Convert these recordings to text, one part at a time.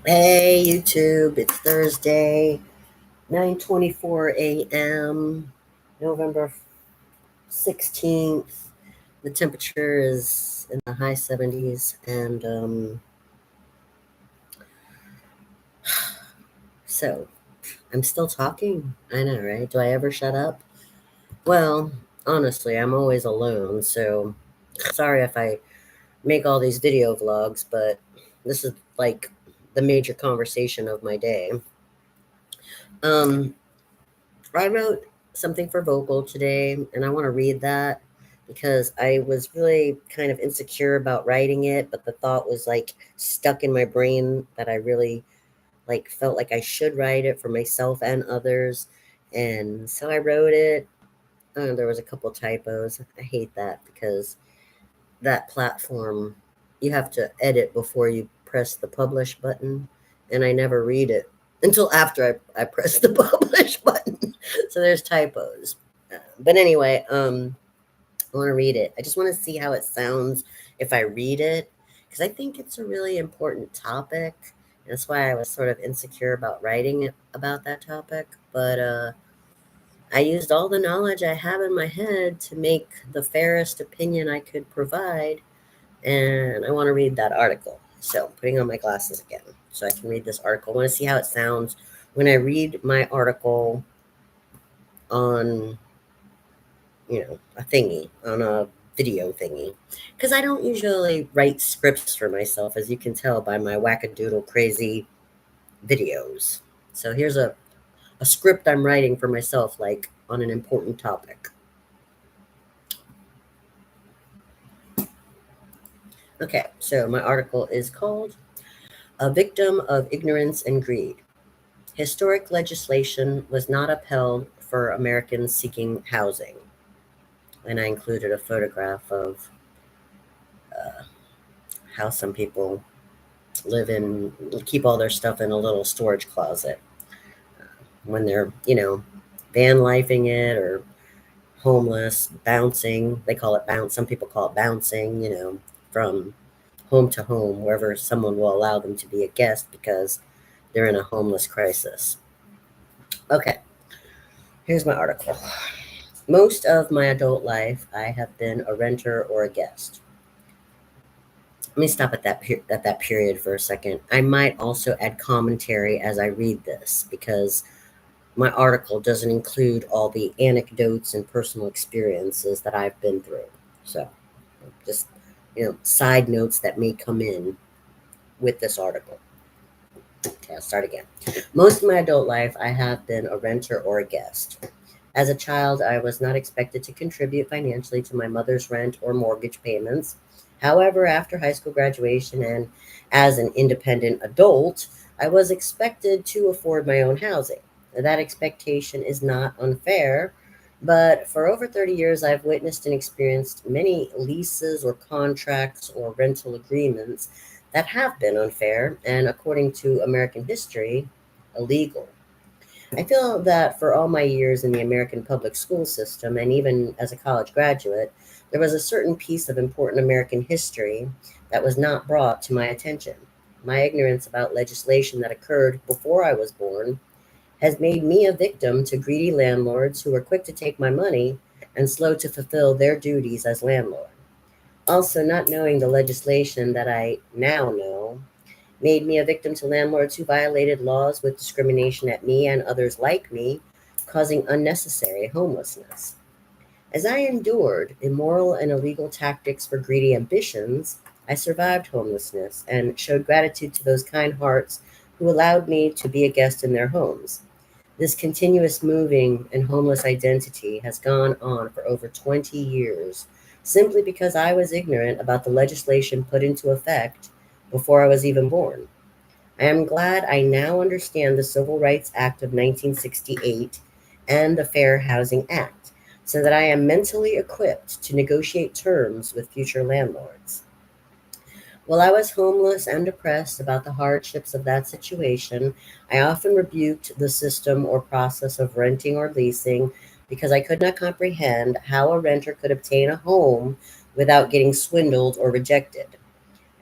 Hey YouTube, it's Thursday, 9:24 a.m., November 16th. The temperature is in the high 70s, and so I'm still talking. I know, right? Do I ever shut up? Well, honestly, I'm always alone, so sorry if I make all these video vlogs, but this is like the major conversation of my day. Um, I wrote something for vocal today, and I want to read that because I was really kind of insecure about writing it, but the thought was like stuck in my brain that I really like felt like I should write it for myself and others. And so I wrote it. There was a couple typos. I hate that because that platform, you have to edit before you press the publish button, and I never read it until after I press the publish button. So there's typos. But anyway, I want to read it. I just want to see how it sounds if I read it, because I think it's a really important topic. That's why I was sort of insecure about writing it about that topic. But I used all the knowledge I have in my head to make the fairest opinion I could provide, and I want to read that article. So, putting on my glasses again so I can read this article. I want to see how it sounds when I read my article on, a thingy, on a video thingy. Because I don't usually write scripts for myself, as you can tell by my wackadoodle crazy videos. So, here's a script I'm writing for myself, like on an important topic. Okay, so my article is called A Victim of Ignorance and Greed. Historic legislation was not upheld for Americans seeking housing. And I included a photograph of uh, how some people live in, keep all their stuff in a little storage closet when they're, van lifing it or homeless, bouncing. They call it bounce. Some people call it bouncing, from home to home, wherever someone will allow them to be a guest because they're in a homeless crisis. Okay, here's my article. Most of my adult life, I have been a renter or a guest. Let me stop at that period for a second. I might also add commentary as I read this because my article doesn't include all the anecdotes and personal experiences that I've been through. So, just side notes that may come in with this article. Okay, I'll start again. Most of my adult life, I have been a renter or a guest. As a child, I was not expected to contribute financially to my mother's rent or mortgage payments. However, after high school graduation and as an independent adult, I was expected to afford my own housing. That expectation is not unfair, but for over 30 years, I've witnessed and experienced many leases or contracts or rental agreements that have been unfair and, according to American history, illegal. I feel that for all my years in the American public school system, and even as a college graduate, there was a certain piece of important American history that was not brought to my attention. My ignorance about legislation that occurred before I was born has made me a victim to greedy landlords who were quick to take my money and slow to fulfill their duties as landlord. Also, not knowing the legislation that I now know made me a victim to landlords who violated laws with discrimination at me and others like me, causing unnecessary homelessness. As I endured immoral and illegal tactics for greedy ambitions, I survived homelessness and showed gratitude to those kind hearts who allowed me to be a guest in their homes. This continuous moving and homeless identity has gone on for over 20 years simply because I was ignorant about the legislation put into effect before I was even born. I am glad I now understand the Civil Rights Act of 1968 and the Fair Housing Act, so that I am mentally equipped to negotiate terms with future landlords. While I was homeless and depressed about the hardships of that situation, I often rebuked the system or process of renting or leasing because I could not comprehend how a renter could obtain a home without getting swindled or rejected.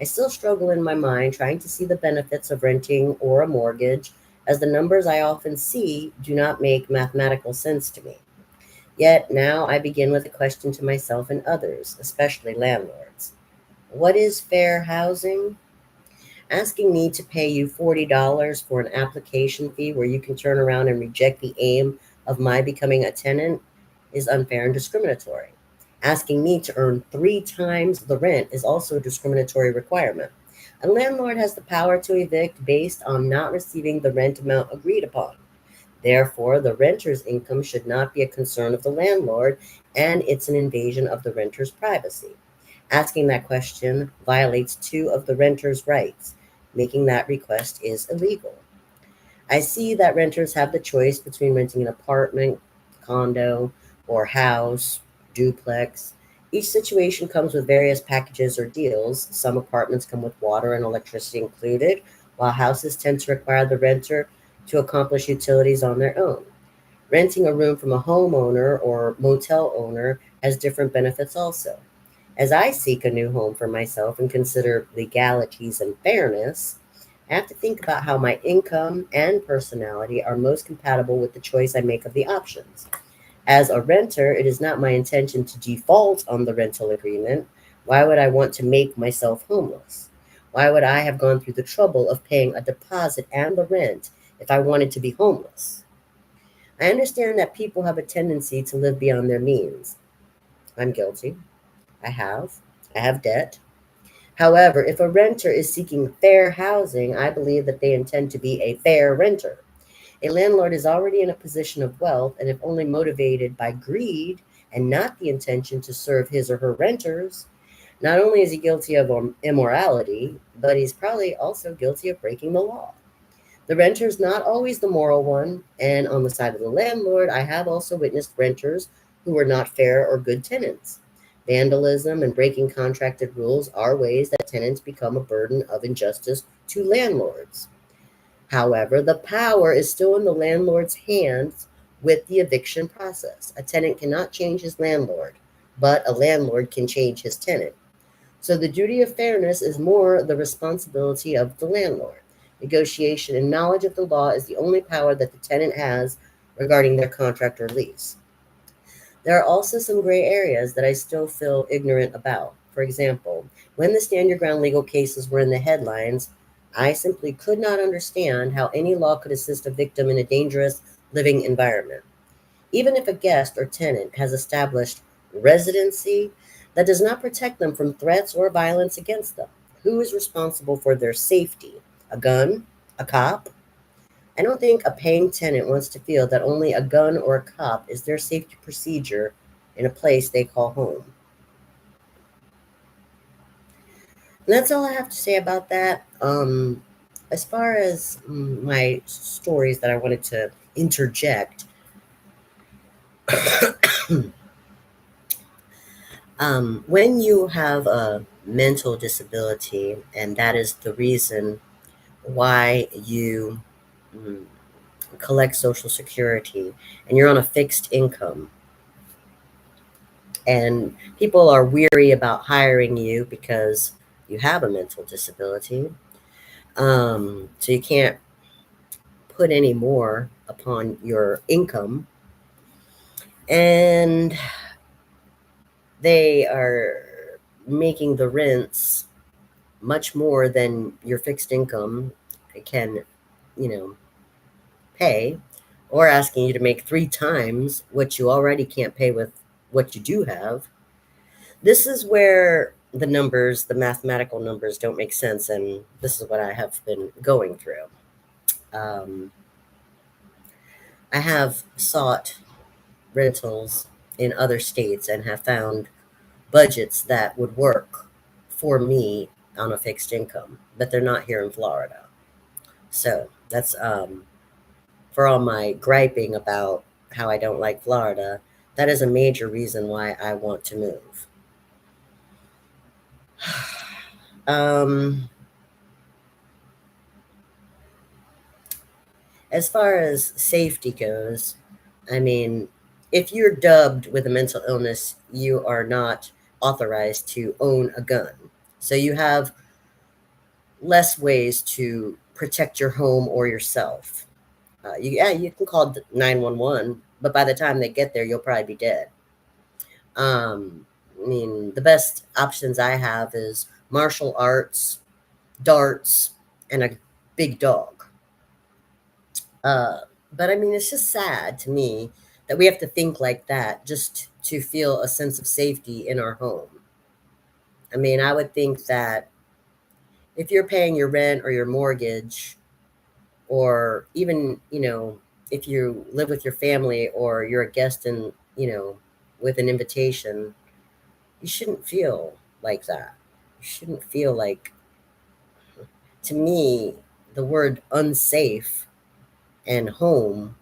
I still struggle in my mind trying to see the benefits of renting or a mortgage, as the numbers I often see do not make mathematical sense to me. Yet now I begin with a question to myself and others, especially landlords. What is fair housing? Asking me to pay you $40 for an application fee where you can turn around and reject the aim of my becoming a tenant is unfair and discriminatory. Asking me to earn three times the rent is also a discriminatory requirement. A landlord has the power to evict based on not receiving the rent amount agreed upon. Therefore, the renter's income should not be a concern of the landlord, and it's an invasion of the renter's privacy. Asking that question violates two of the renter's rights. Making that request is illegal. I see that renters have the choice between renting an apartment, condo, or house, duplex. Each situation comes with various packages or deals. Some apartments come with water and electricity included, while houses tend to require the renter to accomplish utilities on their own. Renting a room from a homeowner or motel owner has different benefits also. As I seek a new home for myself and consider legalities and fairness, I have to think about how my income and personality are most compatible with the choice I make of the options. As a renter, it is not my intention to default on the rental agreement. Why would I want to make myself homeless? Why would I have gone through the trouble of paying a deposit and the rent if I wanted to be homeless? I understand that people have a tendency to live beyond their means. I'm guilty. I have. I have debt. However, if a renter is seeking fair housing, I believe that they intend to be a fair renter. A landlord is already in a position of wealth, and if only motivated by greed and not the intention to serve his or her renters, not only is he guilty of immorality, but he's probably also guilty of breaking the law. The renter is not always the moral one, and on the side of the landlord, I have also witnessed renters who were not fair or good tenants. Vandalism and breaking contracted rules are ways that tenants become a burden of injustice to landlords. However, the power is still in the landlord's hands with the eviction process. A tenant cannot change his landlord, but a landlord can change his tenant. So the duty of fairness is more the responsibility of the landlord. Negotiation and knowledge of the law is the only power that the tenant has regarding their contract or lease. There are also some gray areas that I still feel ignorant about. For example, when the stand your ground legal cases were in the headlines, I simply could not understand how any law could assist a victim in a dangerous living environment. Even if a guest or tenant has established residency, that does not protect them from threats or violence against them. Who is responsible for their safety? A gun? A cop? I don't think a paying tenant wants to feel that only a gun or a cop is their safety procedure in a place they call home. And that's all I have to say about that. As far as my stories that I wanted to interject, when you have a mental disability, and that is the reason why you mm, collect Social Security, and you're on a fixed income, and people are weary about hiring you because you have a mental disability. So you can't put any more upon your income, and they are making the rents much more than your fixed income can, you know, pay, or asking you to make three times what you already can't pay with what you do have. This is where the numbers, the mathematical numbers, don't make sense, and this is what I have been going through. Um, I have sought rentals in other states and have found budgets that would work for me on a fixed income, but they're not here in Florida. So that's for all my griping about how I don't like Florida. That is a major reason why I want to move. Um, as far as safety goes, I mean, if you're dubbed with a mental illness, you are not authorized to own a gun. So you have less ways to protect your home or yourself. Yeah, you can call 911, but by the time they get there, you'll probably be dead. I mean, the best options I have is martial arts, darts, and a big dog. Uh, but I mean, it's just sad to me that we have to think like that just to feel a sense of safety in our home. I mean, I would think that if you're paying your rent or your mortgage, or even, if you live with your family or you're a guest in, with an invitation, you shouldn't feel like that. You shouldn't feel like, to me, the word unsafe and home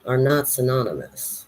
are not synonymous.